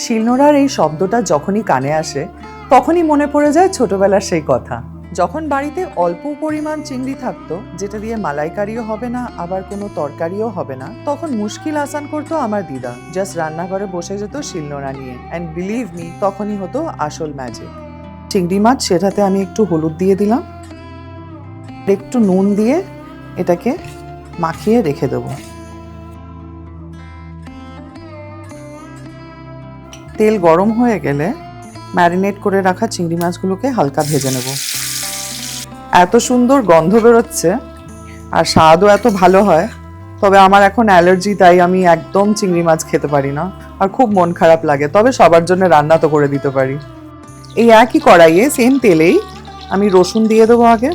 শিলনোড়ার এই শব্দটা যখনই কানে আসে তখনই মনে পড়ে যায় ছোটবেলার সেই কথা। যখন বাড়িতে অল্প পরিমাণ চিংড়ি থাকতো, যেটা দিয়ে মালাইকারিও হবে না আবার কোনো তরকারিও হবে না, তখন মুশকিল আসান করতো আমার দিদা। জাস্ট রান্নাঘরে বসে যেত শিলনোড়া নিয়ে, অ্যান্ড বিলিভ মি, তখনই হতো আসল ম্যাজিক। চিংড়ি মাছ, সেটাতে আমি একটু হলুদ দিয়ে দিলাম, একটু নুন দিয়ে এটাকে মাখিয়ে রেখে দেবো। তেল গরম হয়ে গেলে ম্যারিনেট করে রাখা চিংড়ি মাছগুলোকে হালকা ভেজে নেব। এত সুন্দর গন্ধ বেরোচ্ছে আর স্বাদও এত ভালো হয়, তবে আমার এখন অ্যালার্জি, তাই আমি একদম চিংড়ি মাছ খেতে পারি না আর খুব মন খারাপ লাগে। তবে সবার জন্য রান্না তো করে দিতে পারি। এই একই কড়াইয়ে সেম তেলেই আমি রসুন দিয়ে দেবো আগে,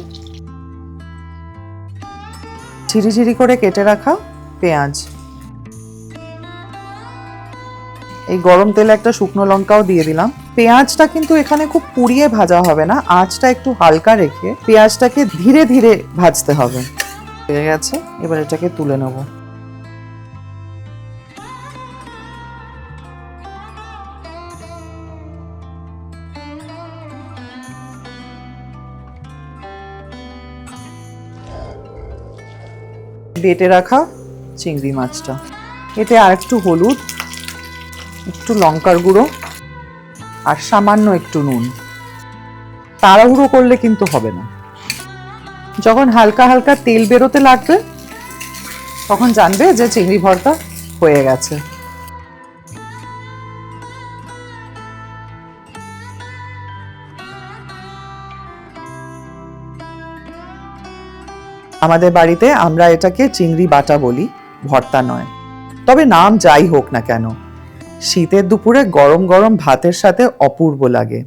ঝিরি ঝিরি করে কেটে রাখা পেঁয়াজ, এই গরম তেলে একটা শুকনো লঙ্কাও দিয়ে দিলাম। পেঁয়াজটা কিন্তু এখানে খুব পুড়িয়ে ভাজা হবে না, আঁচটা একটু হালকা রেখে পেঁয়াজটাকে ধীরে ধীরে ভাজতে হবে। হয়ে গেছে, এবার এটাকে তুলে নেব। বেটে রাখা চিংড়ি মাছটা, এতে আর একটু হলুদ, একটু লঙ্কার গুঁড়ো আর সামান্য একটু নুন। তাড়াহুড়ো করলে কিন্তু হবে না। যখন হালকা হালকা তেল বেরোতে লাগবে তখন জানবে যে চিংড়ি ভর্তা হয়ে গেছে। আমাদের বাড়িতে আমরা এটাকে চিংড়ি বাটা বলি, ভর্তা নয়। তবে নাম যাই হোক না কেন, শীতের দুপুরে গরম গরম ভাতের সাথে অপূর্ব লাগে।